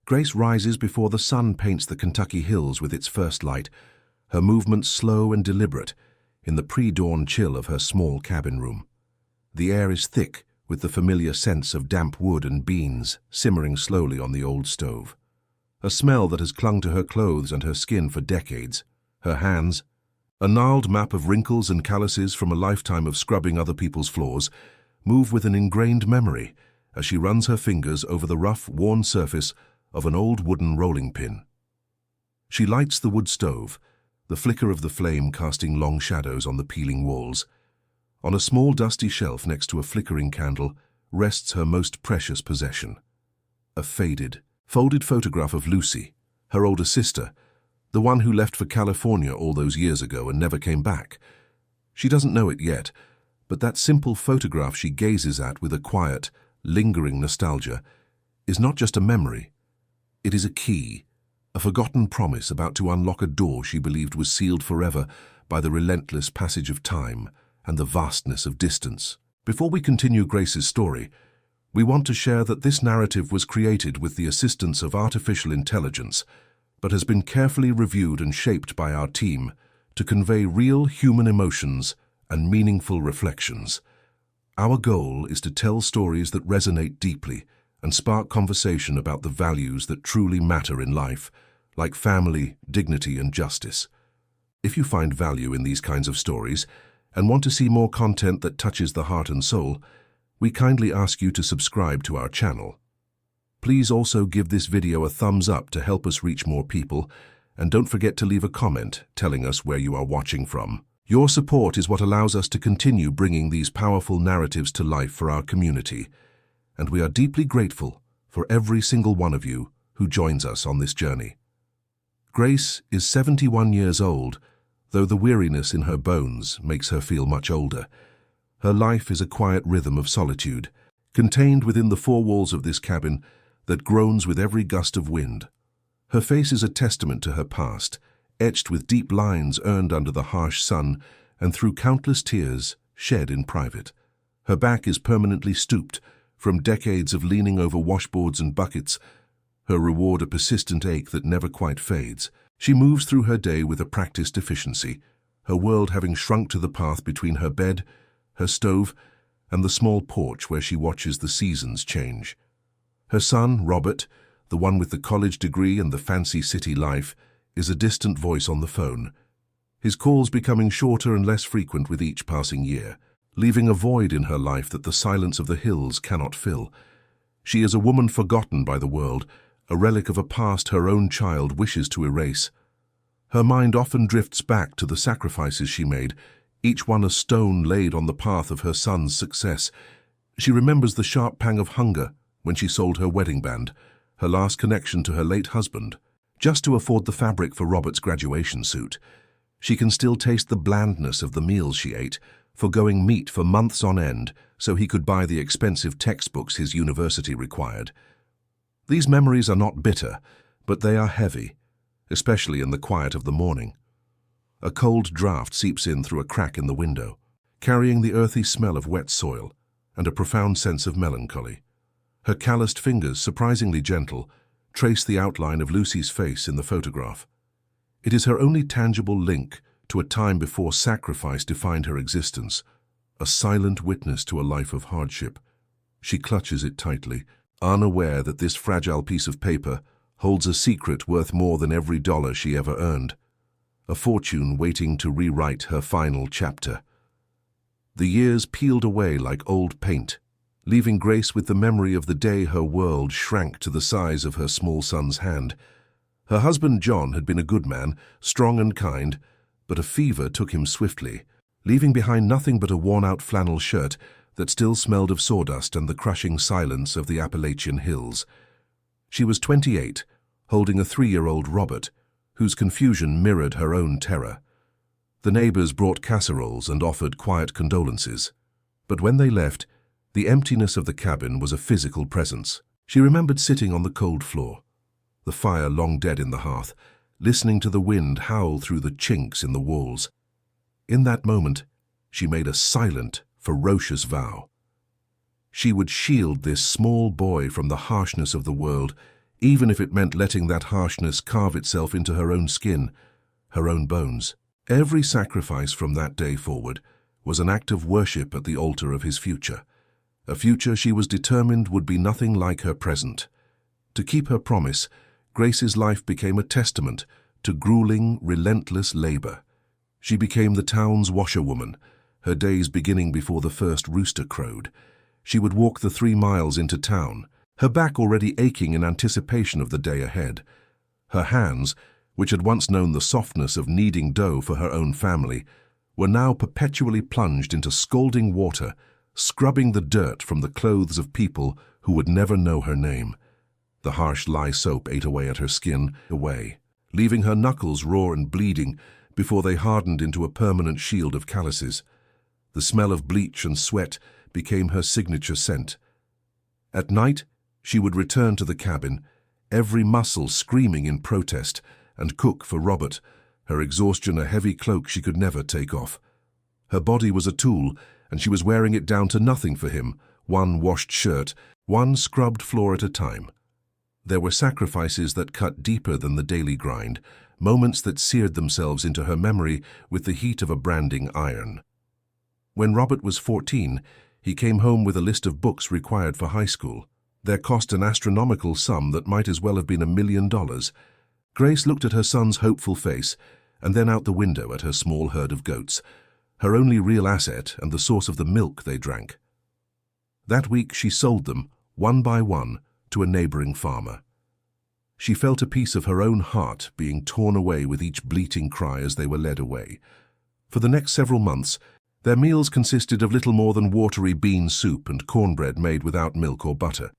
Grace rises before the sun paints the Kentucky hills with its first light, her movements slow and deliberate in the pre-dawn chill of her small cabin room. The air is thick with the familiar sense of damp wood and beans simmering slowly on the old stove. A smell that has clung to her clothes and her skin for decades. Her hands, a gnarled map of wrinkles and calluses from a lifetime of scrubbing other people's floors, move with an ingrained memory as she runs her fingers over the rough, worn surface of an old wooden rolling pin. She lights the wood stove, the flicker of the flame casting long shadows on the peeling walls. On a small dusty shelf next to a flickering candle rests her most precious possession. A faded, folded photograph of Lucy, her older sister, the one who left for California all those years ago and never came back. She doesn't know it yet, but that simple photograph she gazes at with a quiet, lingering nostalgia is not just a memory. It is a key, a forgotten promise about to unlock a door she believed was sealed forever by the relentless passage of time and the vastness of distance. Before we continue Grace's story, we want to share that this narrative was created with the assistance of artificial intelligence, but has been carefully reviewed and shaped by our team to convey real human emotions and meaningful reflections. Our goal is to tell stories that resonate deeply and spark conversation about the values that truly matter in life, like family, dignity, and justice. If you find value in these kinds of stories and want to see more content that touches the heart and soul, we kindly ask you to subscribe to our channel. Please also give this video a thumbs up to help us reach more people, and don't forget to leave a comment telling us where you are watching from. Your support is what allows us to continue bringing these powerful narratives to life for our community, and we are deeply grateful for every single one of you who joins us on this journey. Grace is 71 years old, though the weariness in her bones makes her feel much older. Her life is a quiet rhythm of solitude, contained within the four walls of this cabin that groans with every gust of wind. Her face is a testament to her past, etched with deep lines earned under the harsh sun and through countless tears shed in private. Her back is permanently stooped from decades of leaning over washboards and buckets, her reward a persistent ache that never quite fades. She moves through her day with a practiced efficiency, her world having shrunk to the path between her bed, her stove, and the small porch where she watches the seasons change. Her son, Robert, the one with the college degree and the fancy city life, is a distant voice on the phone, his calls becoming shorter and less frequent with each passing year, leaving a void in her life that the silence of the hills cannot fill. She is a woman forgotten by the world, a relic of a past her own child wishes to erase. Her mind often drifts back to the sacrifices she made, each one a stone laid on the path of her son's success. She remembers the sharp pang of hunger when she sold her wedding band, her last connection to her late husband, just to afford the fabric for Robert's graduation suit. She can still taste the blandness of the meals she ate, forgoing meat for months on end so he could buy the expensive textbooks his university required. These memories are not bitter, but they are heavy, especially in the quiet of the morning. A cold draft seeps in through a crack in the window, carrying the earthy smell of wet soil and a profound sense of melancholy. Her calloused fingers, surprisingly gentle, trace the outline of Lucy's face in the photograph. It is her only tangible link to a time before sacrifice defined her existence, a silent witness to a life of hardship. She clutches it tightly, unaware that this fragile piece of paper holds a secret worth more than every dollar she ever earned, a fortune waiting to rewrite her final chapter. The years peeled away like old paint, leaving Grace with the memory of the day her world shrank to the size of her small son's hand. Her husband John had been a good man, strong and kind, but a fever took him swiftly, leaving behind nothing but a worn-out flannel shirt that still smelled of sawdust and the crushing silence of the Appalachian hills. She was 28, holding a 3-year-old Robert, whose confusion mirrored her own terror. The neighbors brought casseroles and offered quiet condolences, but when they left, the emptiness of the cabin was a physical presence. She remembered sitting on the cold floor, the fire long dead in the hearth, listening to the wind howl through the chinks in the walls. In that moment, she made a silent, ferocious vow. She would shield this small boy from the harshness of the world, even if it meant letting that harshness carve itself into her own skin, her own bones. Every sacrifice from that day forward was an act of worship at the altar of his future, a future she was determined would be nothing like her present. To keep her promise, Grace's life became a testament to grueling, relentless labor. She became the town's washerwoman, her days beginning before the first rooster crowed. She would walk the 3 miles into town, her back already aching in anticipation of the day ahead. Her hands, which had once known the softness of kneading dough for her own family, were now perpetually plunged into scalding water, scrubbing the dirt from the clothes of people who would never know her name. The harsh lye soap ate away at her skin, leaving her knuckles raw and bleeding before they hardened into a permanent shield of calluses. The smell of bleach and sweat became her signature scent. At night, she would return to the cabin, every muscle screaming in protest, and cook for Robert, her exhaustion a heavy cloak she could never take off. Her body was a tool, and she was wearing it down to nothing for him, one washed shirt, one scrubbed floor at a time. There were sacrifices that cut deeper than the daily grind, moments that seared themselves into her memory with the heat of a branding iron. When Robert was 14, he came home with a list of books required for high school. Their cost an astronomical sum that might as well have been $1 million. Grace looked at her son's hopeful face, and then out the window at her small herd of goats, her only real asset and the source of the milk they drank. That week she sold them, one by one, to a neighboring farmer. She felt a piece of her own heart being torn away with each bleating cry as they were led away. For the next several months, their meals consisted of little more than watery bean soup and cornbread made without milk or butter.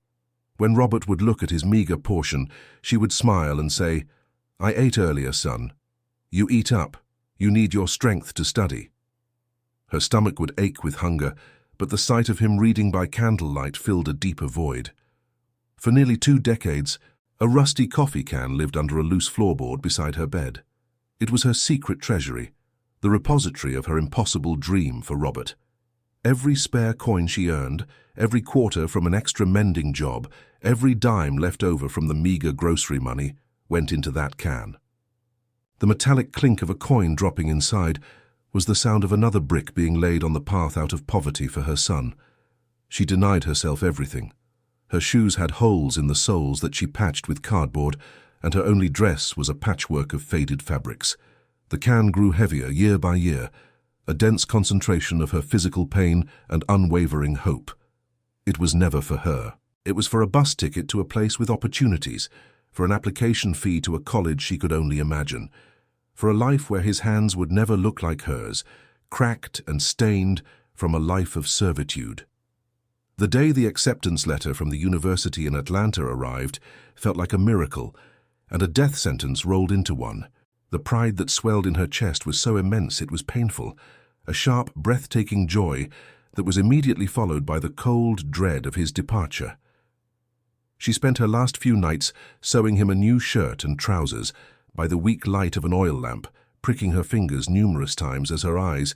When Robert would look at his meager portion, she would smile and say, "I ate earlier, son. You eat up. You need your strength to study." Her stomach would ache with hunger, but the sight of him reading by candlelight filled a deeper void. For nearly 2 decades, a rusty coffee can lived under a loose floorboard beside her bed. It was her secret treasury, the repository of her impossible dream for Robert. Every spare coin she earned, every quarter from an extra mending job, every dime left over from the meager grocery money went into that can. The metallic clink of a coin dropping inside was the sound of another brick being laid on the path out of poverty for her son. She denied herself everything. Her shoes had holes in the soles that she patched with cardboard, and her only dress was a patchwork of faded fabrics. The can grew heavier year by year, a dense concentration of her physical pain and unwavering hope. It was never for her. It was for a bus ticket to a place with opportunities, for an application fee to a college she could only imagine, for a life where his hands would never look like hers, cracked and stained from a life of servitude. The day the acceptance letter from the university in Atlanta arrived felt like a miracle, and a death sentence rolled into one. The pride that swelled in her chest was so immense it was painful, a sharp, breathtaking joy that was immediately followed by the cold dread of his departure. She spent her last few nights sewing him a new shirt and trousers by the weak light of an oil lamp, pricking her fingers numerous times as her eyes,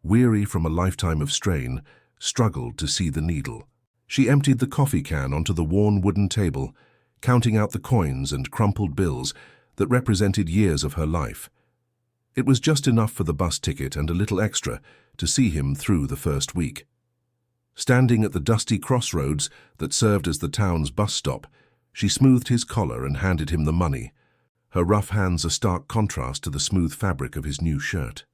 weary from a lifetime of strain, struggled to see the needle. She emptied the coffee can onto the worn wooden table, counting out the coins and crumpled bills that represented years of her life. It was just enough for the bus ticket and a little extra to see him through the first week. Standing at the dusty crossroads that served as the town's bus stop, she smoothed his collar and handed him the money, her rough hands a stark contrast to the smooth fabric of his new shirt.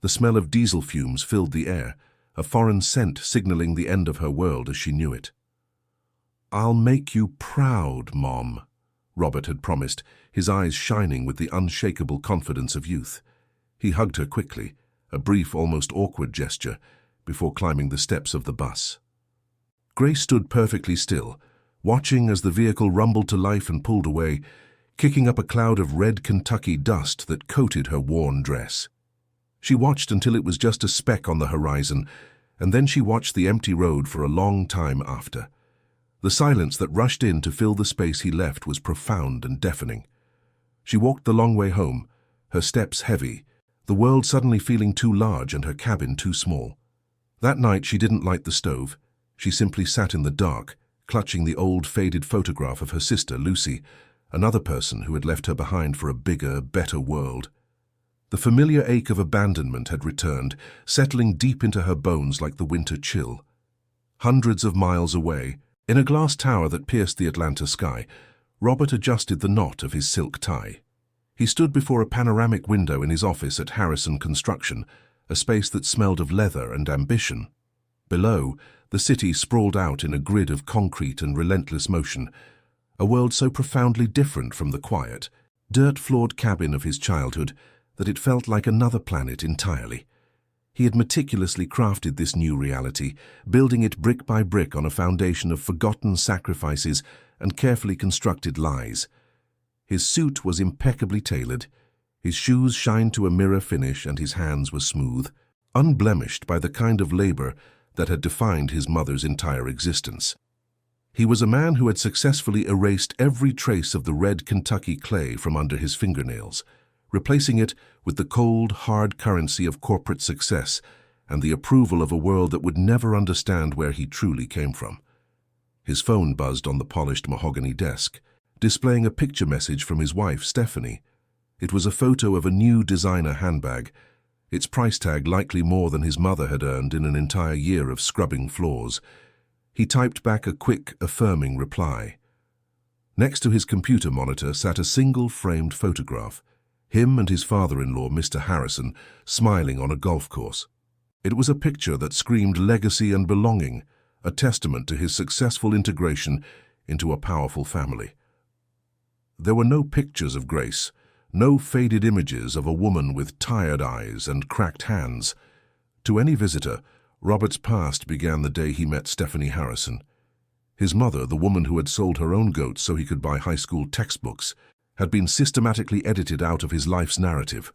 The smell of diesel fumes filled the air, a foreign scent signaling the end of her world as she knew it. "I'll make you proud, Mom," Robert had promised, his eyes shining with the unshakable confidence of youth. He hugged her quickly, a brief, almost awkward gesture, before climbing the steps of the bus. Grace stood perfectly still, watching as the vehicle rumbled to life and pulled away, kicking up a cloud of red Kentucky dust that coated her worn dress. She watched until it was just a speck on the horizon, and then she watched the empty road for a long time after. The silence that rushed in to fill the space he left was profound and deafening. She walked the long way home, her steps heavy, the world suddenly feeling too large and her cabin too small. That night she didn't light the stove. She simply sat in the dark, clutching the old faded photograph of her sister, Lucy, another person who had left her behind for a bigger, better world. The familiar ache of abandonment had returned, settling deep into her bones like the winter chill. Hundreds of miles away, in a glass tower that pierced the Atlanta sky, Robert adjusted the knot of his silk tie. He stood before a panoramic window in his office at Harrison Construction, a space that smelled of leather and ambition. Below, the city sprawled out in a grid of concrete and relentless motion, a world so profoundly different from the quiet, dirt-floored cabin of his childhood that it felt like another planet entirely. He had meticulously crafted this new reality, building it brick by brick on a foundation of forgotten sacrifices and carefully constructed lies. His suit was impeccably tailored, his shoes shined to a mirror finish, and his hands were smooth, unblemished by the kind of labor that had defined his mother's entire existence. He was a man who had successfully erased every trace of the red Kentucky clay from under his fingernails, replacing it with the cold, hard currency of corporate success and the approval of a world that would never understand where he truly came from. His phone buzzed on the polished mahogany desk, displaying a picture message from his wife, Stephanie. It was a photo of a new designer handbag, its price tag likely more than his mother had earned in an entire year of scrubbing floors. He typed back a quick, affirming reply. Next to his computer monitor sat a single-framed photograph, him and his father-in-law, Mr. Harrison, smiling on a golf course. It was a picture that screamed legacy and belonging, a testament to his successful integration into a powerful family. There were no pictures of Grace, no faded images of a woman with tired eyes and cracked hands. To any visitor, Robert's past began the day he met Stephanie Harrison. His mother, the woman who had sold her own goats so he could buy high school textbooks, had been systematically edited out of his life's narrative,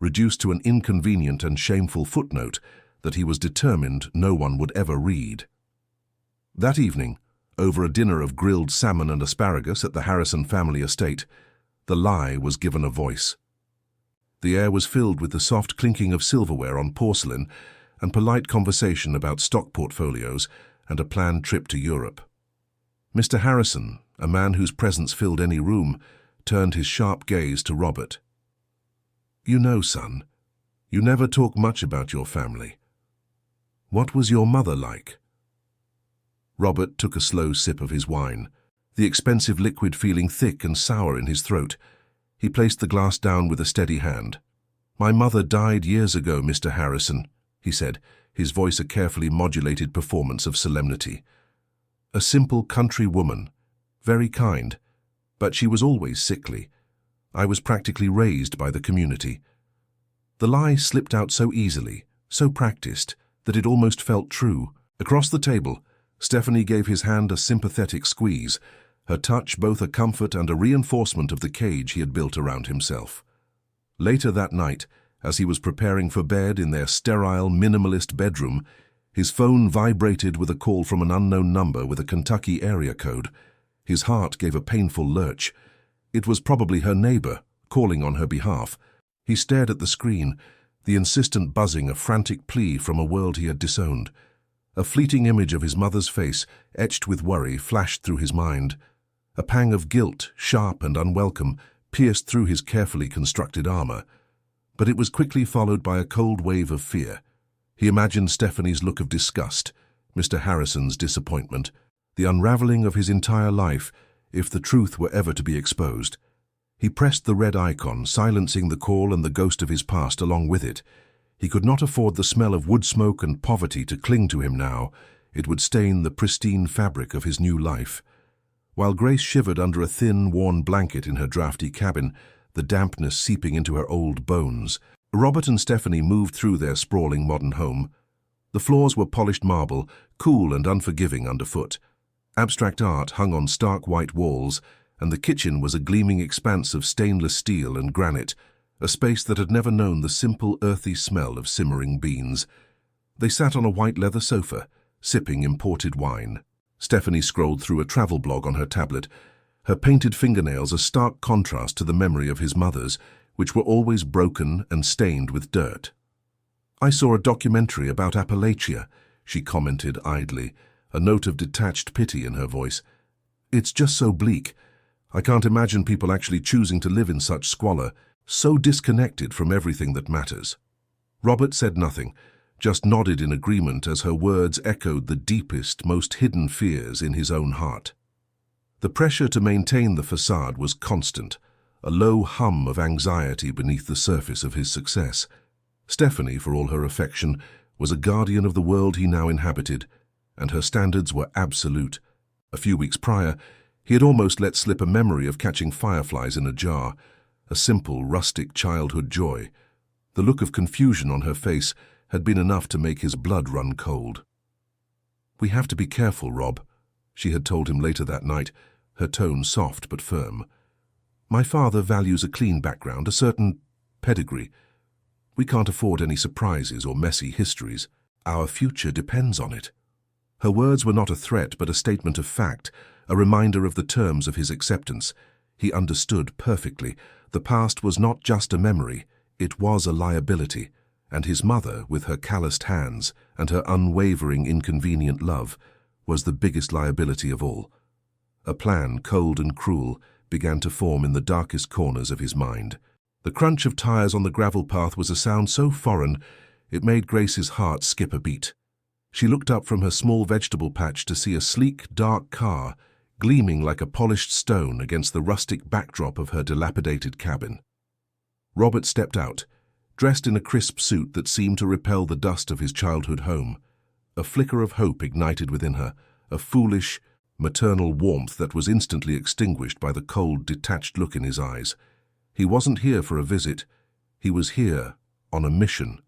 reduced to an inconvenient and shameful footnote that he was determined no one would ever read. That evening, over a dinner of grilled salmon and asparagus at the Harrison family estate, the lie was given a voice. The air was filled with the soft clinking of silverware on porcelain and polite conversation about stock portfolios and a planned trip to Europe. Mr. Harrison, a man whose presence filled any room, turned his sharp gaze to Robert. "You know, son, you never talk much about your family. What was your mother like?" Robert took a slow sip of his wine, the expensive liquid feeling thick and sour in his throat. He placed the glass down with a steady hand. "My mother died years ago, Mr. Harrison," he said, his voice a carefully modulated performance of solemnity. "A simple country woman, very kind, but she was always sickly. I was practically raised by the community." The lie slipped out so easily, so practiced, that it almost felt true. Across the table, Stephanie gave his hand a sympathetic squeeze, her touch both a comfort and a reinforcement of the cage he had built around himself. Later that night, as he was preparing for bed in their sterile, minimalist bedroom, his phone vibrated with a call from an unknown number with a Kentucky area code. His heart gave a painful lurch. It was probably her neighbor, calling on her behalf. He stared at the screen, the insistent buzzing a frantic plea from a world he had disowned. A fleeting image of his mother's face, etched with worry, flashed through his mind. A pang of guilt, sharp and unwelcome, pierced through his carefully constructed armor. But it was quickly followed by a cold wave of fear. He imagined Stephanie's look of disgust, Mr. Harrison's disappointment, the unraveling of his entire life, if the truth were ever to be exposed. He pressed the red icon, silencing the call and the ghost of his past along with it. He could not afford the smell of wood smoke and poverty to cling to him now. It would stain the pristine fabric of his new life. While Grace shivered under a thin, worn blanket in her drafty cabin, the dampness seeping into her old bones, Robert and Stephanie moved through their sprawling modern home. The floors were polished marble, cool and unforgiving underfoot. Abstract art hung on stark white walls, and the kitchen was a gleaming expanse of stainless steel and granite, a space that had never known the simple, earthy smell of simmering beans. They sat on a white leather sofa, sipping imported wine. Stephanie scrolled through a travel blog on her tablet, her painted fingernails a stark contrast to the memory of his mother's, which were always broken and stained with dirt. "I saw a documentary about Appalachia," she commented idly, a note of detached pity in her voice. "It's just so bleak. I can't imagine people actually choosing to live in such squalor, so disconnected from everything that matters." Robert said nothing, just nodded in agreement as her words echoed the deepest, most hidden fears in his own heart. The pressure to maintain the facade was constant, a low hum of anxiety beneath the surface of his success. Stephanie, for all her affection, was a guardian of the world he now inhabited, and her standards were absolute. A few weeks prior, he had almost let slip a memory of catching fireflies in a jar, a simple, rustic childhood joy. The look of confusion on her face had been enough to make his blood run cold. "We have to be careful, Rob," she had told him later that night, her tone soft but firm. "My father values a clean background, a certain pedigree. We can't afford any surprises or messy histories. Our future depends on it." Her words were not a threat but a statement of fact, a reminder of the terms of his acceptance. He understood perfectly. The past was not just a memory, it was a liability, and his mother, with her calloused hands and her unwavering, inconvenient love, was the biggest liability of all. A plan, cold and cruel, began to form in the darkest corners of his mind. The crunch of tires on the gravel path was a sound so foreign it made Grace's heart skip a beat. She looked up from her small vegetable patch to see a sleek, dark car gleaming like a polished stone against the rustic backdrop of her dilapidated cabin. Robert stepped out, dressed in a crisp suit that seemed to repel the dust of his childhood home. A flicker of hope ignited within her, a foolish, maternal warmth that was instantly extinguished by the cold, detached look in his eyes. He wasn't here for a visit. He was here on a mission.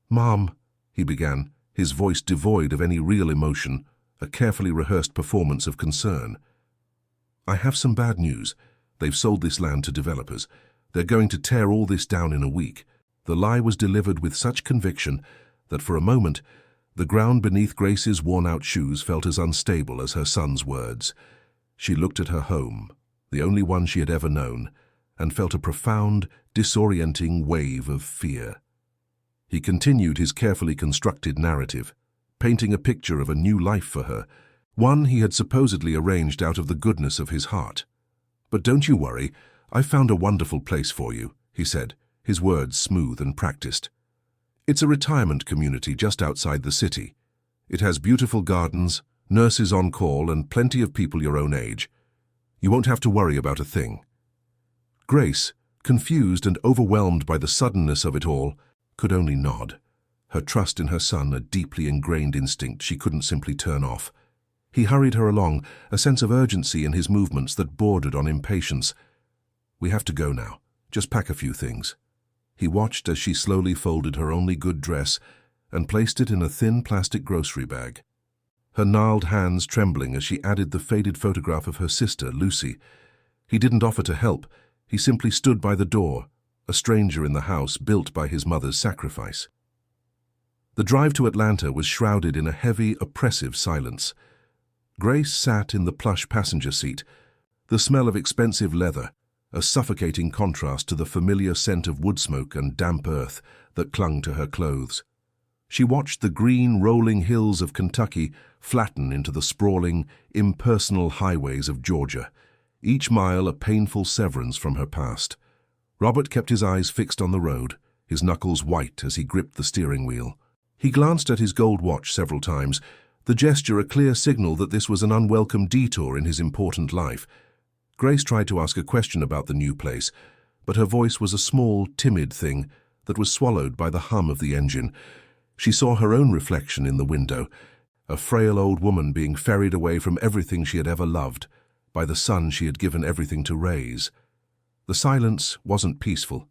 "Mom," he began, his voice devoid of any real emotion, a carefully rehearsed performance of concern. "I have some bad news. They've sold this land to developers. They're going to tear all this down in a week." The lie was delivered with such conviction that for a moment the ground beneath Grace's worn-out shoes felt as unstable as her son's words. She looked at her home, the only one she had ever known, and felt a profound, disorienting wave of fear. He continued his carefully constructed narrative, painting a picture of a new life for her, one he had supposedly arranged out of the goodness of his heart. "But don't you worry, I've found a wonderful place for you," he said, his words smooth and practiced. "It's a retirement community just outside the city. It has beautiful gardens, nurses on call, and plenty of people your own age. You won't have to worry about a thing." Grace, confused and overwhelmed by the suddenness of it all, could only nod. Her trust in her son, a deeply ingrained instinct she couldn't simply turn off. He hurried her along, a sense of urgency in his movements that bordered on impatience. "We have to go now. Just pack a few things." He watched as she slowly folded her only good dress and placed it in a thin plastic grocery bag. Her gnarled hands trembling as she added the faded photograph of her sister, Lucy. He didn't offer to help. He simply stood by the door, a stranger in the house built by his mother's sacrifice. The drive to Atlanta was shrouded in a heavy, oppressive silence. Grace sat in the plush passenger seat, the smell of expensive leather, a suffocating contrast to the familiar scent of wood smoke and damp earth that clung to her clothes. She watched the green, rolling hills of Kentucky flatten into the sprawling, impersonal highways of Georgia, each mile a painful severance from her past. Robert kept his eyes fixed on the road, his knuckles white as he gripped the steering wheel. He glanced at his gold watch several times, the gesture a clear signal that this was an unwelcome detour in his important life. Grace tried to ask a question about the new place, but her voice was a small, timid thing that was swallowed by the hum of the engine. She saw her own reflection in the window, a frail old woman being ferried away from everything she had ever loved, by the son she had given everything to raise. The silence wasn't peaceful.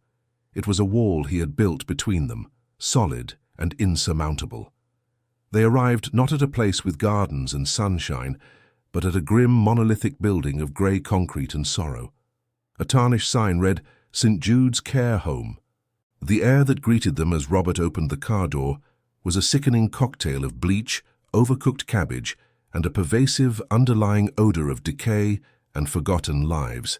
It was a wall he had built between them, solid and insurmountable. They arrived not at a place with gardens and sunshine, but at a grim monolithic building of grey concrete and sorrow. A tarnished sign read, "St. Jude's Care Home." The air that greeted them as Robert opened the car door was a sickening cocktail of bleach, overcooked cabbage, and a pervasive underlying odor of decay and forgotten lives.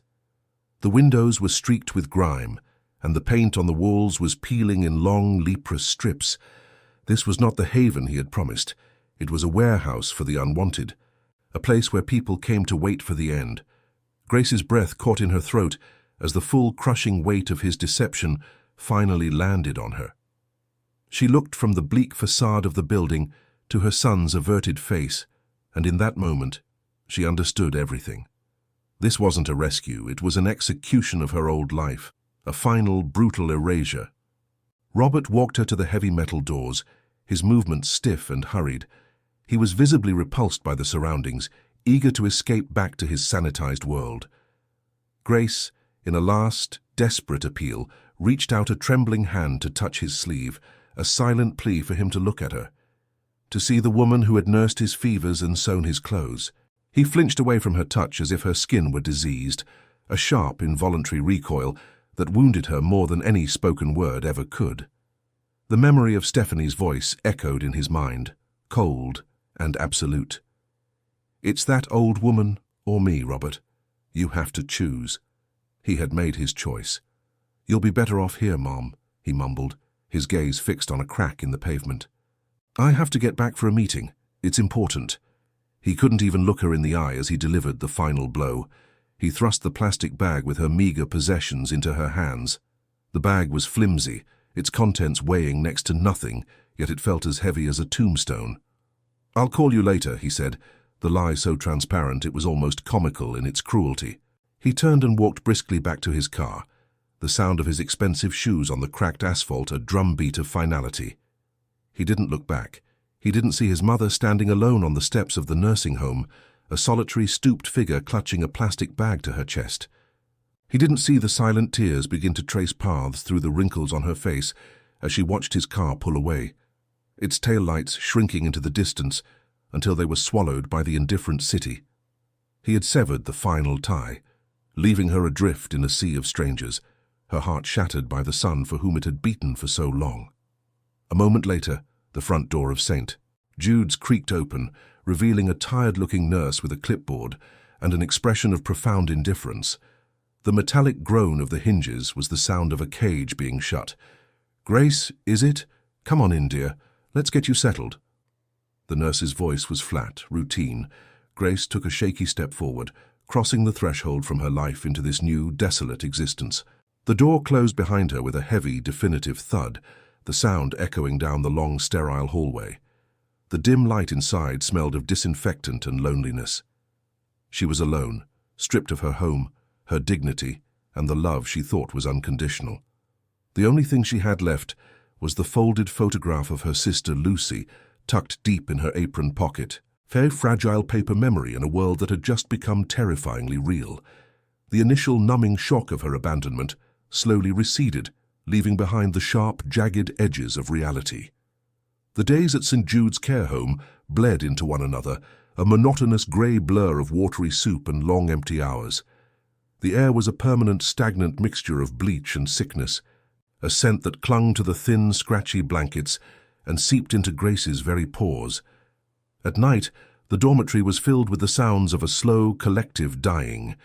The windows were streaked with grime, and the paint on the walls was peeling in long, leprous strips. This was not the haven he had promised. It was a warehouse for the unwanted, a place where people came to wait for the end. Grace's breath caught in her throat as the full crushing weight of his deception finally landed on her. She looked from the bleak facade of the building to her son's averted face, and in that moment, she understood everything. This wasn't a rescue, it was an execution of her old life, a final, brutal erasure. Robert walked her to the heavy metal doors, his movements stiff and hurried. He was visibly repulsed by the surroundings, eager to escape back to his sanitized world. Grace, in a last, desperate appeal, reached out a trembling hand to touch his sleeve, a silent plea for him to look at her, to see the woman who had nursed his fevers and sewn his clothes. He flinched away from her touch as if her skin were diseased, a sharp, involuntary recoil that wounded her more than any spoken word ever could. The memory of Stephanie's voice echoed in his mind, cold and absolute. "It's that old woman or me, Robert. You have to choose." He had made his choice. "You'll be better off here, Mom," he mumbled, his gaze fixed on a crack in the pavement. "I have to get back for a meeting. It's important." He couldn't even look her in the eye as he delivered the final blow. He thrust the plastic bag with her meager possessions into her hands. The bag was flimsy, its contents weighing next to nothing, yet it felt as heavy as a tombstone. "I'll call you later," he said, the lie so transparent it was almost comical in its cruelty. He turned and walked briskly back to his car, the sound of his expensive shoes on the cracked asphalt a drumbeat of finality. He didn't look back. He didn't see his mother standing alone on the steps of the nursing home, a solitary stooped figure clutching a plastic bag to her chest. He didn't see the silent tears begin to trace paths through the wrinkles on her face as she watched his car pull away, its taillights shrinking into the distance until they were swallowed by the indifferent city. He had severed the final tie, leaving her adrift in a sea of strangers, her heart shattered by the son for whom it had beaten for so long. A moment later, the front door of St. Jude's creaked open, revealing a tired-looking nurse with a clipboard and an expression of profound indifference. The metallic groan of the hinges was the sound of a cage being shut. "Grace, is it? Come on in, dear. Let's get you settled." The nurse's voice was flat, routine. Grace took a shaky step forward, crossing the threshold from her life into this new, desolate existence. The door closed behind her with a heavy, definitive thud, the sound echoing down the long, sterile hallway. The dim light inside smelled of disinfectant and loneliness. She was alone, stripped of her home, her dignity, and the love she thought was unconditional. The only thing she had left was the folded photograph of her sister Lucy, tucked deep in her apron pocket, very fragile paper memory in a world that had just become terrifyingly real. The initial numbing shock of her abandonment slowly receded, leaving behind the sharp, jagged edges of reality. The days at St. Jude's care home bled into one another, a monotonous grey blur of watery soup and long empty hours. The air was a permanent, stagnant mixture of bleach and sickness, a scent that clung to the thin, scratchy blankets and seeped into Grace's very pores. At night, the dormitory was filled with the sounds of a slow, collective dying,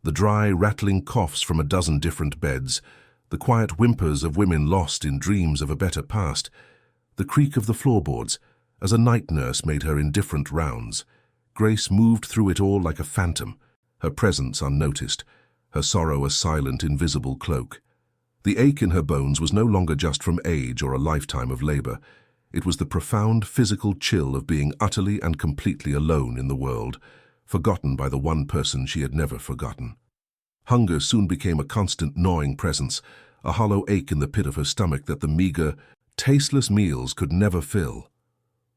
the dry, rattling coughs from a dozen different beds, the quiet whimpers of women lost in dreams of a better past, the creak of the floorboards as a night nurse made her indifferent rounds. Grace moved through it all like a phantom, her presence unnoticed, her sorrow a silent, invisible cloak. The ache in her bones was no longer just from age or a lifetime of labor. It was the profound physical chill of being utterly and completely alone in the world, forgotten by the one person she had never forgotten. Hunger soon became a constant gnawing presence, a hollow ache in the pit of her stomach that the meager, tasteless meals could never fill.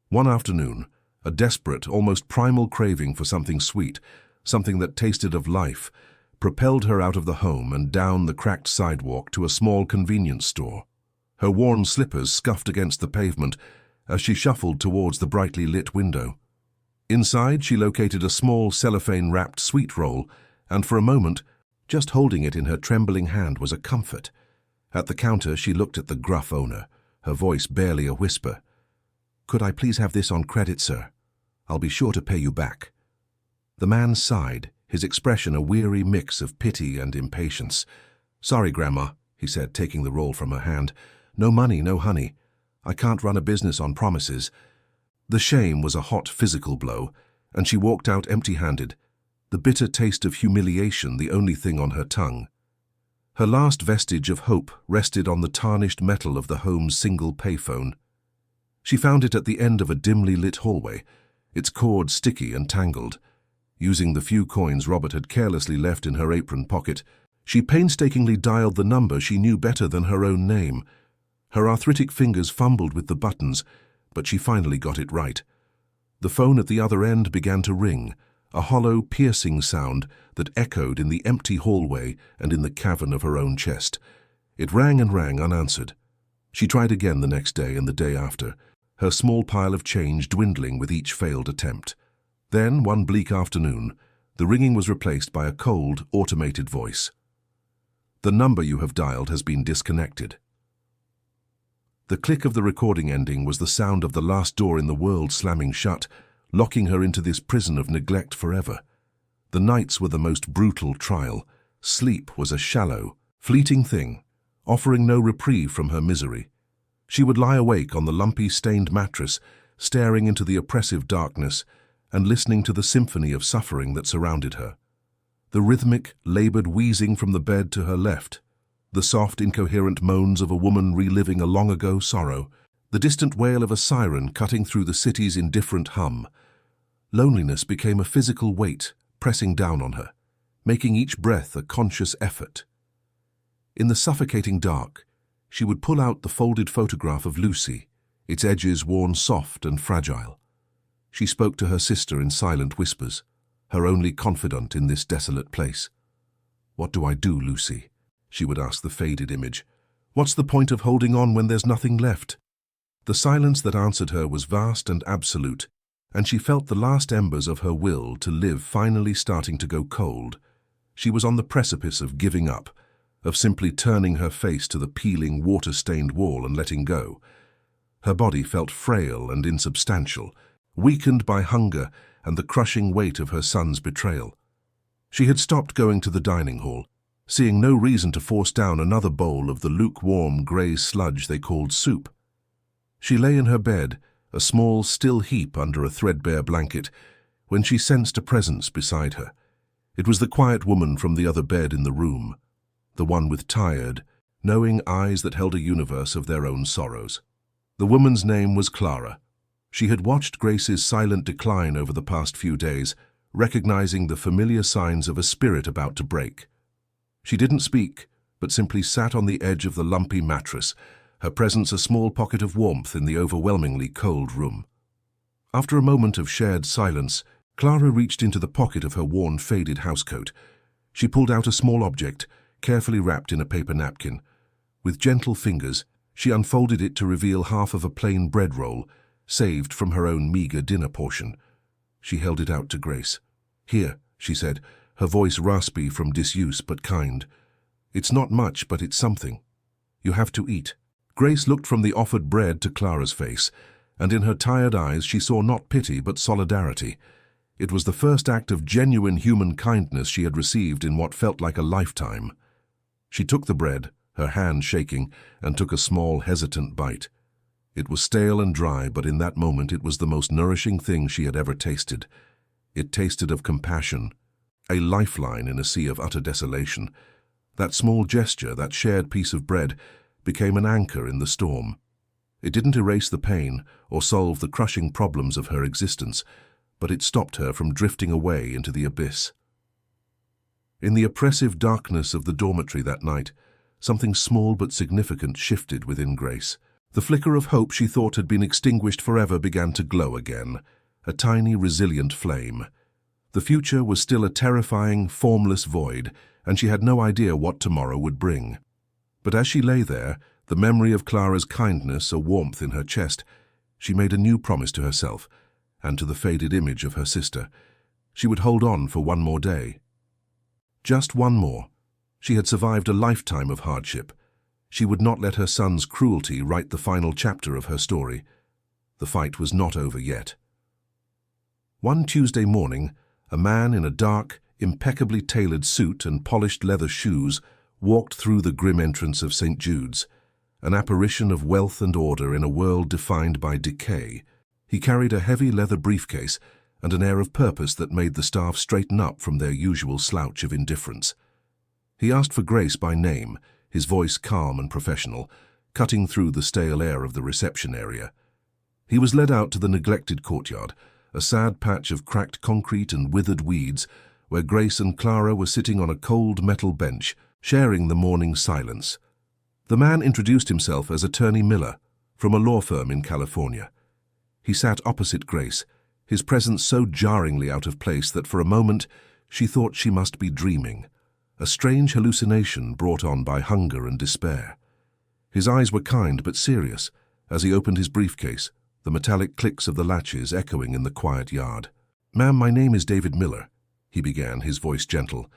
One afternoon, a desperate, almost primal craving for something sweet, something that tasted of life, propelled her out of the home and down the cracked sidewalk to a small convenience store. Her worn slippers scuffed against the pavement as she shuffled towards the brightly lit window. Inside, she located a small cellophane-wrapped sweet roll, and for a moment, just holding it in her trembling hand was a comfort. At the counter, she looked at the gruff owner, her voice barely a whisper. "Could I please have this on credit, sir? I'll be sure to pay you back." The man sighed, his expression a weary mix of pity and impatience. "Sorry, Grandma," he said, taking the roll from her hand. "No money, no honey. I can't run a business on promises." The shame was a hot physical blow, and she walked out empty-handed, the bitter taste of humiliation the only thing on her tongue. Her last vestige of hope rested on the tarnished metal of the home's single payphone. She found it at the end of a dimly lit hallway, its cord sticky and tangled. Using the few coins Robert had carelessly left in her apron pocket, she painstakingly dialed the number she knew better than her own name. Her arthritic fingers fumbled with the buttons, but she finally got it right. The phone at the other end began to ring, a hollow, piercing sound that echoed in the empty hallway and in the cavern of her own chest. It rang and rang unanswered. She tried again the next day and the day after, her small pile of change dwindling with each failed attempt. Then, one bleak afternoon, the ringing was replaced by a cold, automated voice. "The number you have dialed has been disconnected." The click of the recording ending was the sound of the last door in the world slamming shut, locking her into this prison of neglect forever. The nights were the most brutal trial. Sleep was a shallow, fleeting thing, offering no reprieve from her misery. She would lie awake on the lumpy, stained mattress, staring into the oppressive darkness and listening to the symphony of suffering that surrounded her. The rhythmic, labored wheezing from the bed to her left, the soft, incoherent moans of a woman reliving a long-ago sorrow, the distant wail of a siren cutting through the city's indifferent hum. Loneliness became a physical weight pressing down on her, making each breath a conscious effort. In the suffocating dark, she would pull out the folded photograph of Lucy, its edges worn soft and fragile. She spoke to her sister in silent whispers, her only confidant in this desolate place. "What do I do, Lucy?" she would ask the faded image. "What's the point of holding on when there's nothing left?" The silence that answered her was vast and absolute, and she felt the last embers of her will to live finally starting to go cold. She was on the precipice of giving up, of simply turning her face to the peeling, water-stained wall and letting go. Her body felt frail and insubstantial, weakened by hunger and the crushing weight of her son's betrayal. She had stopped going to the dining hall, seeing no reason to force down another bowl of the lukewarm grey sludge they called soup. She lay in her bed, a small, still heap under a threadbare blanket, when she sensed a presence beside her. It was the quiet woman from the other bed in the room, the one with tired, knowing eyes that held a universe of their own sorrows. The woman's name was Clara. She had watched Grace's silent decline over the past few days, recognizing the familiar signs of a spirit about to break. She didn't speak, but simply sat on the edge of the lumpy mattress, her presence a small pocket of warmth in the overwhelmingly cold room. After a moment of shared silence, Clara reached into the pocket of her worn, faded housecoat. She pulled out a small object, carefully wrapped in a paper napkin. With gentle fingers, she unfolded it to reveal half of a plain bread roll, saved from her own meager dinner portion. She held it out to Grace. "Here," she said, her voice raspy from disuse but kind. "It's not much, but it's something. You have to eat." Grace looked from the offered bread to Clara's face, and in her tired eyes she saw not pity but solidarity. It was the first act of genuine human kindness she had received in what felt like a lifetime. She took the bread, her hand shaking, and took a small, hesitant bite. It was stale and dry, but in that moment it was the most nourishing thing she had ever tasted. It tasted of compassion, a lifeline in a sea of utter desolation. That small gesture, that shared piece of bread, became an anchor in the storm. It didn't erase the pain or solve the crushing problems of her existence, but it stopped her from drifting away into the abyss. In the oppressive darkness of the dormitory that night, something small but significant shifted within Grace. The flicker of hope she thought had been extinguished forever began to glow again, a tiny, resilient flame. The future was still a terrifying, formless void, and she had no idea what tomorrow would bring. But as she lay there, the memory of Clara's kindness a warmth in her chest, she made a new promise to herself, and to the faded image of her sister. She would hold on for one more day. Just one more. She had survived a lifetime of hardship. She would not let her son's cruelty write the final chapter of her story. The fight was not over yet. One Tuesday morning, a man in a dark, impeccably tailored suit and polished leather shoes walked through the grim entrance of St. Jude's, an apparition of wealth and order in a world defined by decay. He carried a heavy leather briefcase and an air of purpose that made the staff straighten up from their usual slouch of indifference. He asked for Grace by name, his voice calm and professional, cutting through the stale air of the reception area. He was led out to the neglected courtyard, a sad patch of cracked concrete and withered weeds, where Grace and Clara were sitting on a cold metal bench, sharing the morning silence. The man introduced himself as Attorney Miller, from a law firm in California. He sat opposite Grace, his presence so jarringly out of place that for a moment she thought she must be dreaming, a strange hallucination brought on by hunger and despair. His eyes were kind but serious as he opened his briefcase, the metallic clicks of the latches echoing in the quiet yard. "Ma'am, my name is David Miller," he began, his voice gentle.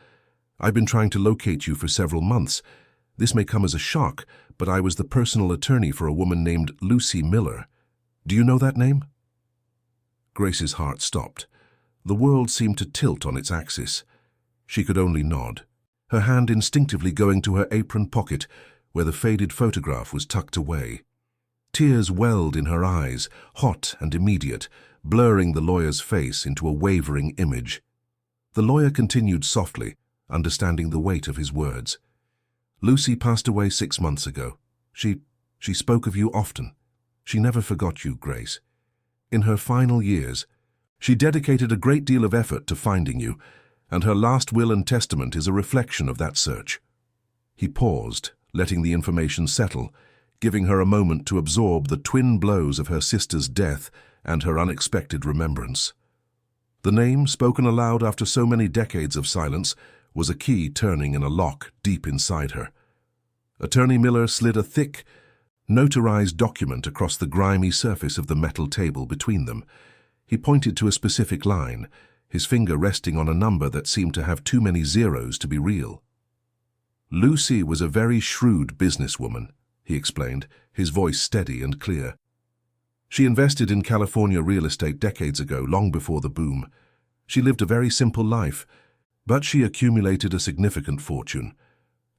"I've been trying to locate you for several months. This may come as a shock, but I was the personal attorney for a woman named Lucy Miller. Do you know that name?" Grace's heart stopped. The world seemed to tilt on its axis. She could only nod, her hand instinctively going to her apron pocket where the faded photograph was tucked away. Tears welled in her eyes, hot and immediate, blurring the lawyer's face into a wavering image. The lawyer continued softly, understanding the weight of his words. "Lucy passed away 6 months ago. She spoke of you often. She never forgot you, Grace. In her final years, she dedicated a great deal of effort to finding you, and her last will and testament is a reflection of that search." He paused, letting the information settle, giving her a moment to absorb the twin blows of her sister's death and her unexpected remembrance. The name, spoken aloud after so many decades of silence, was a key turning in a lock deep inside her. Attorney Miller slid a thick, notarized document across the grimy surface of the metal table between them. He pointed to a specific line, his finger resting on a number that seemed to have too many zeros to be real. "Lucy was a very shrewd businesswoman," he explained, his voice steady and clear. "She invested in California real estate decades ago, long before the boom. She lived a very simple life, but she accumulated a significant fortune.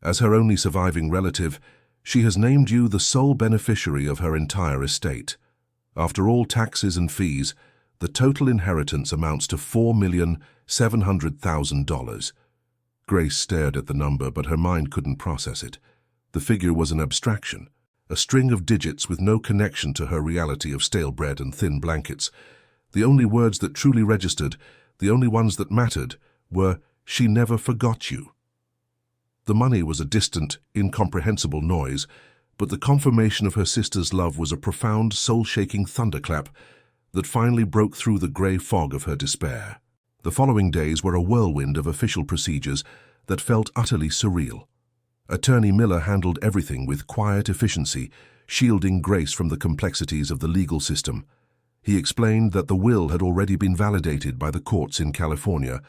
As her only surviving relative, she has named you the sole beneficiary of her entire estate. After all taxes and fees, the total inheritance amounts to $4,700,000. Grace stared at the number, but her mind couldn't process it. The figure was an abstraction, a string of digits with no connection to her reality of stale bread and thin blankets. The only words that truly registered, the only ones that mattered, were, "She never forgot you." The money was a distant, incomprehensible noise, but the confirmation of her sister's love was a profound, soul-shaking thunderclap that finally broke through the grey fog of her despair. The following days were a whirlwind of official procedures that felt utterly surreal. Attorney Miller handled everything with quiet efficiency, shielding Grace from the complexities of the legal system. He explained that the will had already been validated by the courts in California,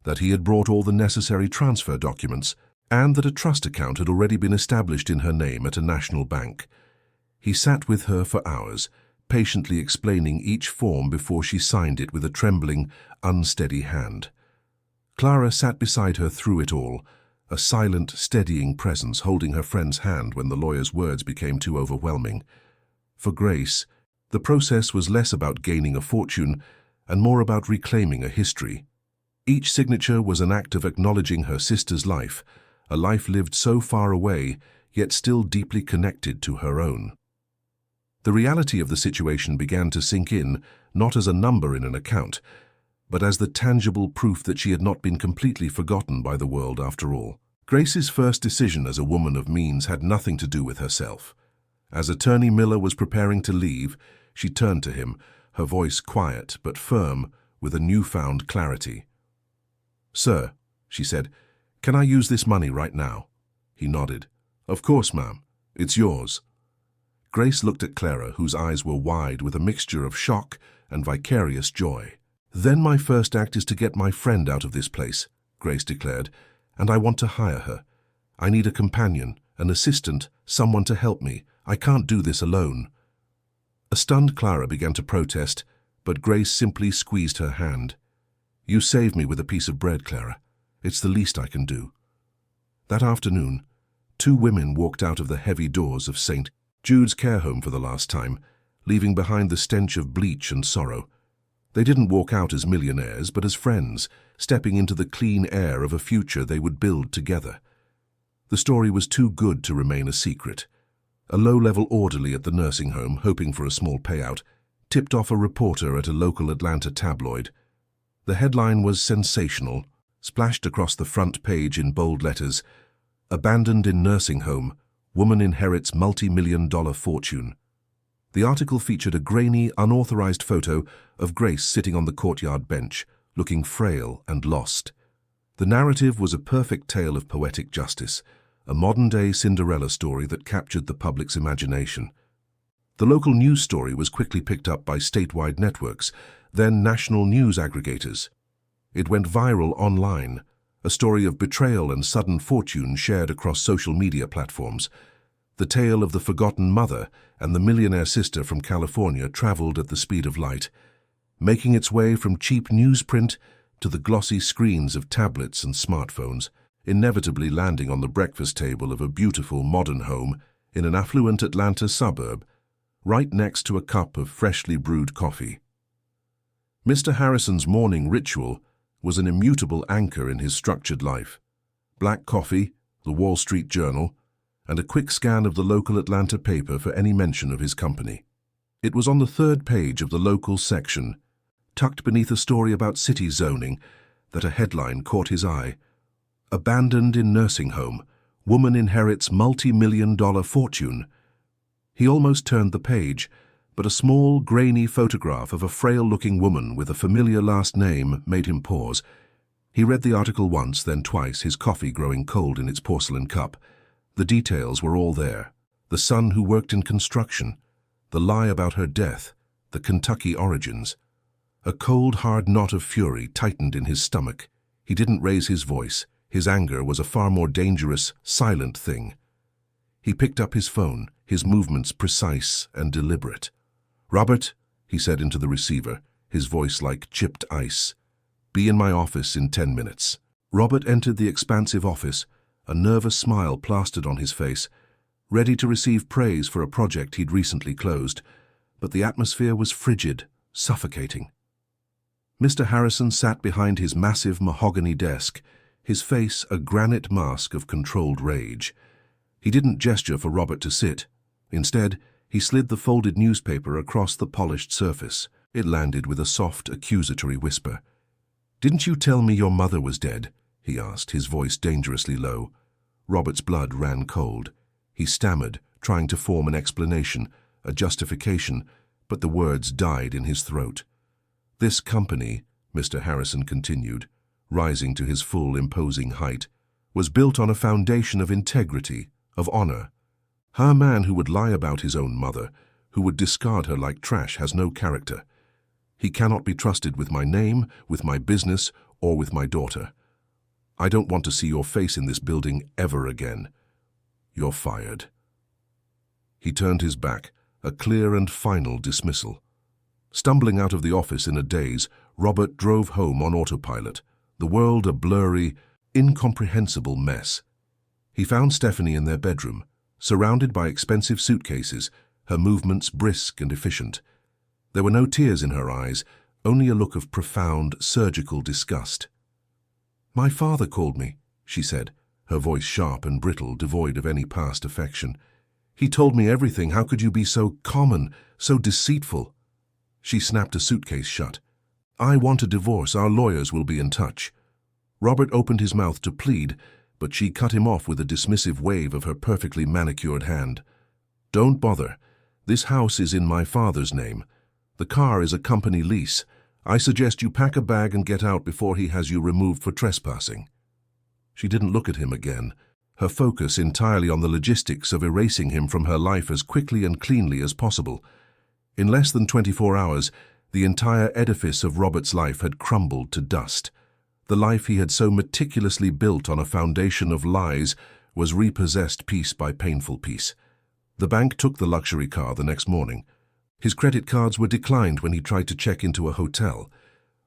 that he had brought all the necessary transfer documents, and that a trust account had already been established in her name at a national bank. He sat with her for hours, patiently explaining each form before she signed it with a trembling, unsteady hand. Clara sat beside her through it all, a silent, steadying presence holding her friend's hand when the lawyer's words became too overwhelming. For Grace, the process was less about gaining a fortune and more about reclaiming a history. Each signature was an act of acknowledging her sister's life, a life lived so far away, yet still deeply connected to her own. The reality of the situation began to sink in, not as a number in an account, but as the tangible proof that she had not been completely forgotten by the world after all. Grace's first decision as a woman of means had nothing to do with herself. As Attorney Miller was preparing to leave, she turned to him, her voice quiet but firm, with a newfound clarity. "Sir," she said, "can I use this money right now?" He nodded. "Of course, ma'am. It's yours." Grace looked at Clara, whose eyes were wide with a mixture of shock and vicarious joy. "Then my first act is to get my friend out of this place," Grace declared, "and I want to hire her. I need a companion, an assistant, someone to help me. I can't do this alone." A stunned Clara began to protest, but Grace simply squeezed her hand. "You saved me with a piece of bread, Clara. It's the least I can do." That afternoon, 2 women walked out of the heavy doors of St. Jude's care home for the last time, leaving behind the stench of bleach and sorrow. They didn't walk out as millionaires, but as friends, stepping into the clean air of a future they would build together. The story was too good to remain a secret. A low-level orderly at the nursing home, hoping for a small payout, tipped off a reporter at a local Atlanta tabloid. The headline was sensational, splashed across the front page in bold letters: "Abandoned in nursing home, woman inherits multi-million-dollar fortune." The article featured a grainy, unauthorized photo of Grace sitting on the courtyard bench, looking frail and lost. The narrative was a perfect tale of poetic justice, a modern-day Cinderella story that captured the public's imagination. The local news story was quickly picked up by statewide networks, then national news aggregators. It went viral online, a story of betrayal and sudden fortune shared across social media platforms. The tale of the forgotten mother and the millionaire sister from California traveled at the speed of light, making its way from cheap newsprint to the glossy screens of tablets and smartphones, inevitably landing on the breakfast table of a beautiful modern home in an affluent Atlanta suburb, right next to a cup of freshly brewed coffee. Mr. Harrison's morning ritual was an immutable anchor in his structured life: black coffee, the Wall Street Journal, and a quick scan of the local Atlanta paper for any mention of his company. It was on the third page of the local section, tucked beneath a story about city zoning, that a headline caught his eye: "Abandoned in nursing home, woman inherits multi-million-dollar fortune." He almost turned the page, but a small, grainy photograph of a frail-looking woman with a familiar last name made him pause. He read the article once, then twice, his coffee growing cold in its porcelain cup. The details were all there: the son who worked in construction, the lie about her death, the Kentucky origins. A cold, hard knot of fury tightened in his stomach. He didn't raise his voice. His anger was a far more dangerous, silent thing. He picked up his phone, his movements precise and deliberate. "Robert," he said into the receiver, his voice like chipped ice, "be in my office in 10 minutes." Robert entered the expansive office, a nervous smile plastered on his face, ready to receive praise for a project he'd recently closed, but the atmosphere was frigid, suffocating. Mr. Harrison sat behind his massive mahogany desk, his face a granite mask of controlled rage. He didn't gesture for Robert to sit. Instead, he slid the folded newspaper across the polished surface. It landed with a soft, accusatory whisper. "Didn't you tell me your mother was dead?" he asked, his voice dangerously low. Robert's blood ran cold. He stammered, trying to form an explanation, a justification, but the words died in his throat. "This company," Mr. Harrison continued, rising to his full, imposing height, "was built on a foundation of integrity, of honor. A man who would lie about his own mother, who would discard her like trash, has no character. He cannot be trusted with my name, with my business, or with my daughter. I don't want to see your face in this building ever again. You're fired." He turned his back, a clear and final dismissal. Stumbling out of the office in a daze, Robert drove home on autopilot, the world a blurry, incomprehensible mess. He found Stephanie in their bedroom, surrounded by expensive suitcases, her movements brisk and efficient. There were no tears in her eyes, only a look of profound, surgical disgust. "My father called me," she said, her voice sharp and brittle, devoid of any past affection. "He told me everything. How could you be so common, so deceitful?" She snapped a suitcase shut. "I want a divorce. Our lawyers will be in touch." Robert opened his mouth to plead, but she cut him off with a dismissive wave of her perfectly manicured hand. "Don't bother. This house is in my father's name. The car is a company lease. I suggest you pack a bag and get out before he has you removed for trespassing." She didn't look at him again, her focus entirely on the logistics of erasing him from her life as quickly and cleanly as possible. In less than 24 hours, the entire edifice of Robert's life had crumbled to dust. The life he had so meticulously built on a foundation of lies was repossessed piece by painful piece. The bank took the luxury car the next morning. His credit cards were declined when he tried to check into a hotel.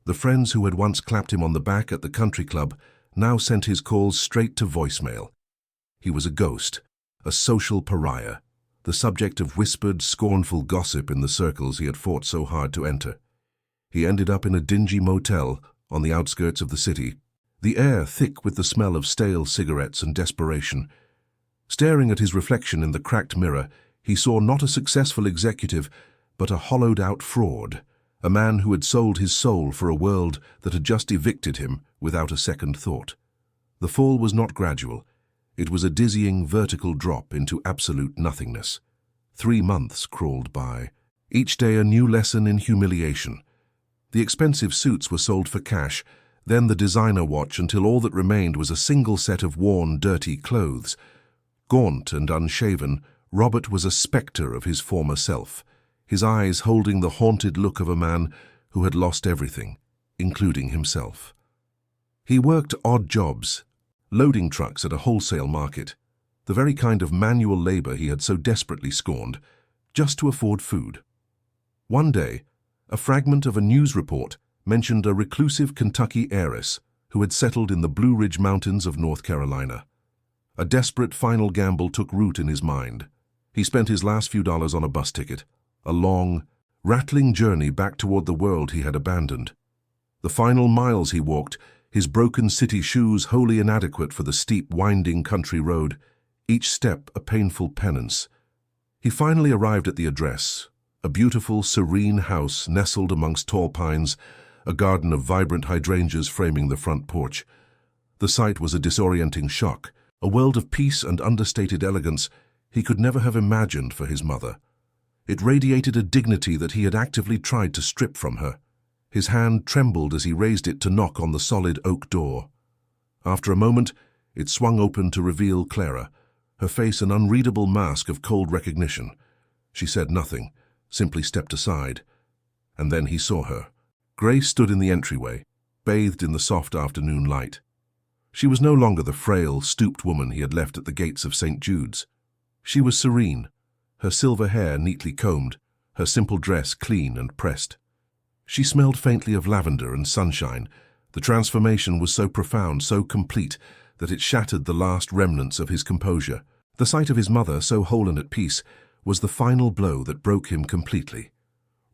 The friends who had once clapped him on the back at the country club now sent his calls straight to voicemail. He was a ghost, a social pariah. the subject of whispered, scornful gossip in the circles he had fought so hard to enter. He ended up in a dingy motel on the outskirts of the city, the air thick with the smell of stale cigarettes and desperation. Staring at his reflection in the cracked mirror, he saw not a successful executive, but a hollowed-out fraud, a man who had sold his soul for a world that had just evicted him without a second thought. The fall was not gradual. It was a dizzying, vertical drop into absolute nothingness. 3 months crawled by, each day a new lesson in humiliation. The expensive suits were sold for cash, then the designer watch, until all that remained was a single set of worn, dirty clothes. Gaunt and unshaven, Robert was a spectre of his former self, his eyes holding the haunted look of a man who had lost everything, including himself. He worked odd jobs, loading trucks at a wholesale market, the very kind of manual labor he had so desperately scorned, just to afford food. One day, a fragment of a news report mentioned a reclusive Kentucky heiress who had settled in the Blue Ridge Mountains of North Carolina. A desperate final gamble took root in his mind. He spent his last few dollars on a bus ticket, a long, rattling journey back toward the world he had abandoned. The final miles he walked, his broken city shoes wholly inadequate for the steep, winding country road, each step a painful penance. He finally arrived at the address, a beautiful, serene house nestled amongst tall pines, a garden of vibrant hydrangeas framing the front porch. The sight was a disorienting shock, a world of peace and understated elegance he could never have imagined for his mother. It radiated a dignity that he had actively tried to strip from her. His hand trembled as he raised it to knock on the solid oak door. After a moment, it swung open to reveal Clara, her face an unreadable mask of cold recognition. She said nothing, simply stepped aside. And then he saw her. Grace stood in the entryway, bathed in the soft afternoon light. She was no longer the frail, stooped woman he had left at the gates of St. Jude's. She was serene, her silver hair neatly combed, her simple dress clean and pressed. She smelled faintly of lavender and sunshine. The transformation was so profound, so complete, that it shattered the last remnants of his composure. The sight of his mother, so whole and at peace, was the final blow that broke him completely.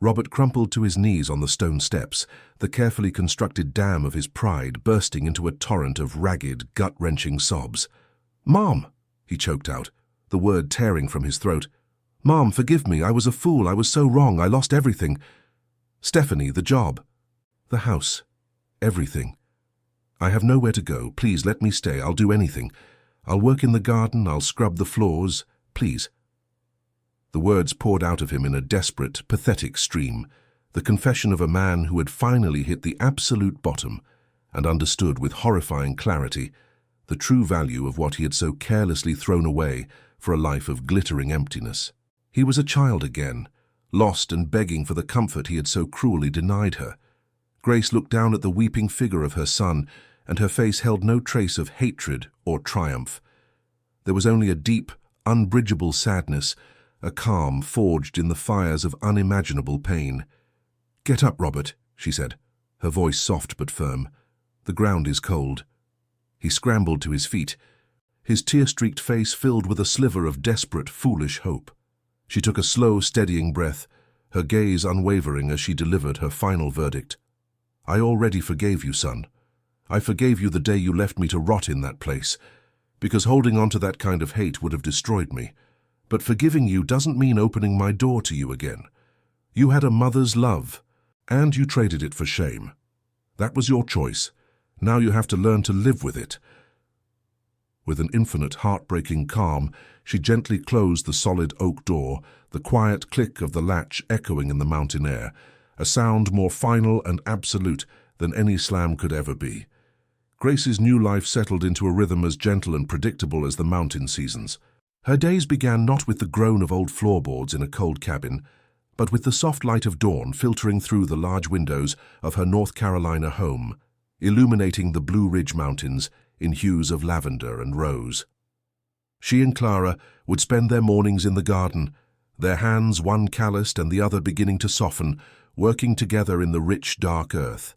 Robert crumpled to his knees on the stone steps, the carefully constructed dam of his pride bursting into a torrent of ragged, gut-wrenching sobs. "Mom!" he choked out, the word tearing from his throat. "Mom, forgive me. I was a fool. I was so wrong. I lost everything. Stephanie, the job, the house, everything. I have nowhere to go. Please let me stay. I'll do anything. I'll work in the garden. I'll scrub the floors. Please." The words poured out of him in a desperate, pathetic stream, the confession of a man who had finally hit the absolute bottom and understood with horrifying clarity the true value of what he had so carelessly thrown away for a life of glittering emptiness. He was a child again, lost and begging for the comfort he had so cruelly denied her. Grace looked down at the weeping figure of her son, and her face held no trace of hatred or triumph. There was only a deep, unbridgeable sadness, a calm forged in the fires of unimaginable pain. "Get up, Robert," she said, her voice soft but firm. "The ground is cold." He scrambled to his feet, his tear-streaked face filled with a sliver of desperate, foolish hope. She took a slow, steadying breath, her gaze unwavering as she delivered her final verdict. "I already forgave you, son. I forgave you the day you left me to rot in that place, because holding on to that kind of hate would have destroyed me. But forgiving you doesn't mean opening my door to you again. You had a mother's love, and you traded it for shame. That was your choice. Now you have to learn to live with it." With an infinite, heartbreaking calm, she gently closed the solid oak door, the quiet click of the latch echoing in the mountain air, a sound more final and absolute than any slam could ever be. Grace's new life settled into a rhythm as gentle and predictable as the mountain seasons. Her days began not with the groan of old floorboards in a cold cabin, but with the soft light of dawn filtering through the large windows of her North Carolina home, illuminating the Blue Ridge Mountains in hues of lavender and rose. She and Clara would spend their mornings in the garden, their hands one calloused and the other beginning to soften, working together in the rich, dark earth.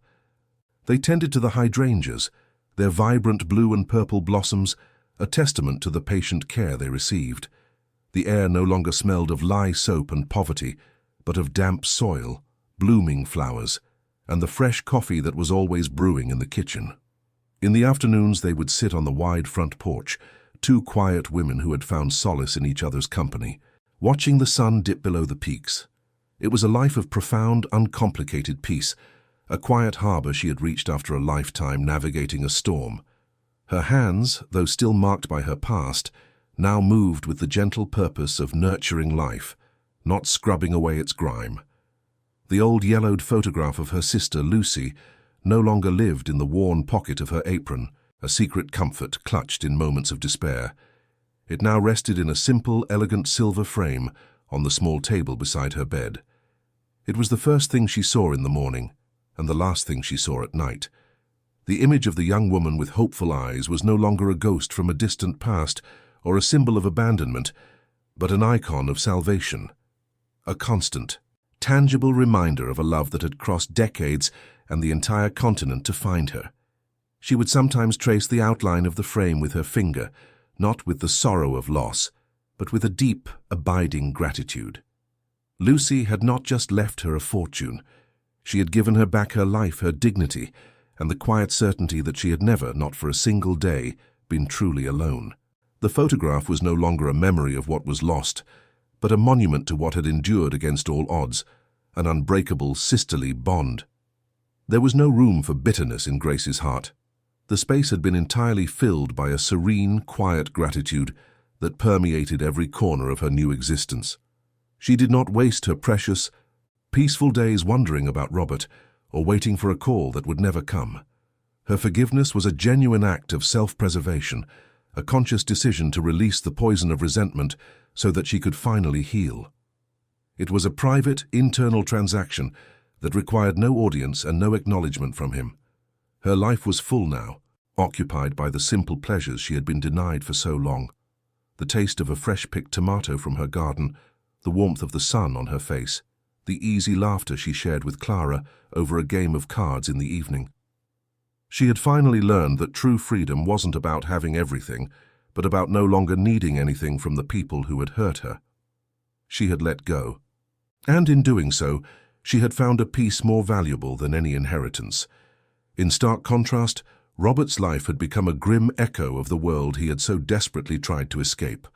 They tended to the hydrangeas, their vibrant blue and purple blossoms, a testament to the patient care they received. The air no longer smelled of lye soap and poverty, but of damp soil, blooming flowers, and the fresh coffee that was always brewing in the kitchen. In the afternoons they would sit on the wide front porch, two quiet women who had found solace in each other's company, watching the sun dip below the peaks. It was a life of profound, uncomplicated peace, a quiet harbor she had reached after a lifetime navigating a storm. Her hands, though still marked by her past, now moved with the gentle purpose of nurturing life, not scrubbing away its grime. The old yellowed photograph of her sister, Lucy, no longer lived in the worn pocket of her apron, a secret comfort clutched in moments of despair. It now rested in a simple, elegant silver frame on the small table beside her bed. It was the first thing she saw in the morning, and the last thing she saw at night. The image of the young woman with hopeful eyes was no longer a ghost from a distant past or a symbol of abandonment, but an icon of salvation, a constant, tangible reminder of a love that had crossed decades and the entire continent to find her. She would sometimes trace the outline of the frame with her finger, not with the sorrow of loss, but with a deep, abiding gratitude. Lucy had not just left her a fortune. She had given her back her life, her dignity, and the quiet certainty that she had never, not for a single day, been truly alone. The photograph was no longer a memory of what was lost, but a monument to what had endured against all odds, an unbreakable sisterly bond. There was no room for bitterness in Grace's heart. The space had been entirely filled by a serene, quiet gratitude that permeated every corner of her new existence. She did not waste her precious, peaceful days wondering about Robert or waiting for a call that would never come. Her forgiveness was a genuine act of self-preservation, a conscious decision to release the poison of resentment so that she could finally heal. It was a private, internal transaction that required no audience and no acknowledgement from him. Her life was full now, occupied by the simple pleasures she had been denied for so long. The taste of a fresh-picked tomato from her garden, the warmth of the sun on her face, the easy laughter she shared with Clara over a game of cards in the evening. She had finally learned that true freedom wasn't about having everything, but about no longer needing anything from the people who had hurt her. She had let go. And in doing so, she had found a peace more valuable than any inheritance. In stark contrast, Robert's life had become a grim echo of the world he had so desperately tried to escape.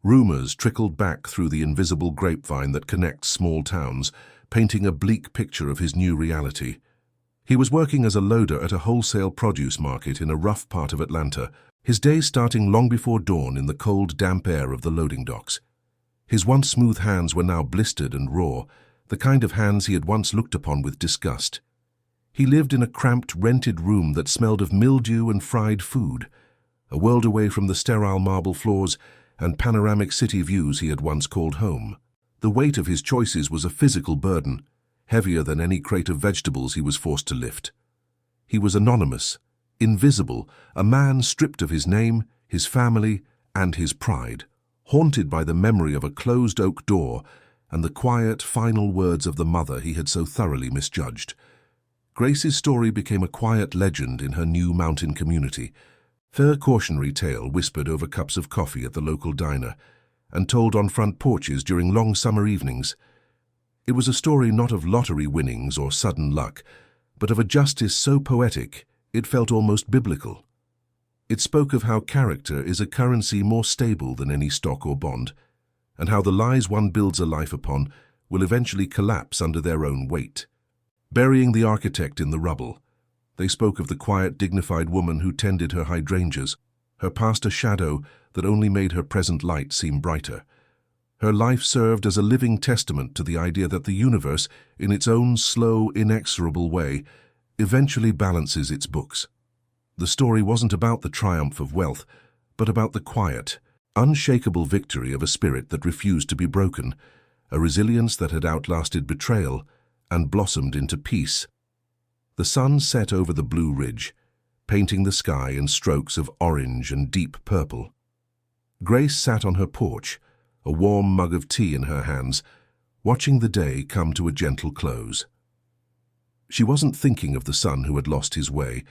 Rumors trickled back through the invisible grapevine that connects small towns, painting a bleak picture of his new reality. He was working as a loader at a wholesale produce market in a rough part of Atlanta, his days starting long before dawn in the cold, damp air of the loading docks. His once smooth hands were now blistered and raw, the kind of hands he had once looked upon with disgust. He lived in a cramped, rented room that smelled of mildew and fried food, a world away from the sterile marble floors and panoramic city views he had once called home. The weight of his choices was a physical burden, heavier than any crate of vegetables he was forced to lift. He was anonymous, invisible, a man stripped of his name, his family, and his pride, haunted by the memory of a closed oak door and the quiet, final words of the mother he had so thoroughly misjudged. Grace's story became a quiet legend in her new mountain community, fair cautionary tale whispered over cups of coffee at the local diner and told on front porches during long summer evenings. It was a story not of lottery winnings or sudden luck, but of a justice so poetic it felt almost biblical. It spoke of how character is a currency more stable than any stock or bond, and how the lies one builds a life upon will eventually collapse under their own weight. Burying the architect in the rubble, they spoke of the quiet, dignified woman who tended her hydrangeas, her past a shadow that only made her present light seem brighter. Her life served as a living testament to the idea that the universe, in its own slow, inexorable way, eventually balances its books. The story wasn't about the triumph of wealth, but about the quiet, unshakable victory of a spirit that refused to be broken, a resilience that had outlasted betrayal and blossomed into peace. The sun set over the blue ridge, painting the sky in strokes of orange and deep purple. Grace sat on her porch, a warm mug of tea in her hands, watching the day come to a gentle close. She wasn't thinking of the son who had lost his way,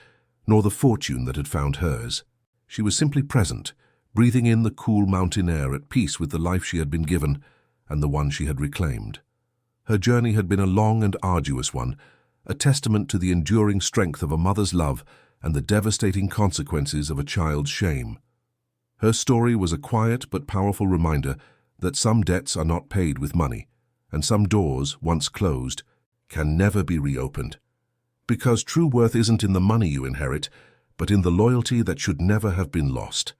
nor the fortune that had found hers. She was simply present, breathing in the cool mountain air at peace with the life she had been given and the one she had reclaimed. Her journey had been a long and arduous one, a testament to the enduring strength of a mother's love and the devastating consequences of a child's shame. Her story was a quiet but powerful reminder that some debts are not paid with money, and some doors, once closed, can never be reopened. Because true worth isn't in the money you inherit, but in the loyalty that should never have been lost.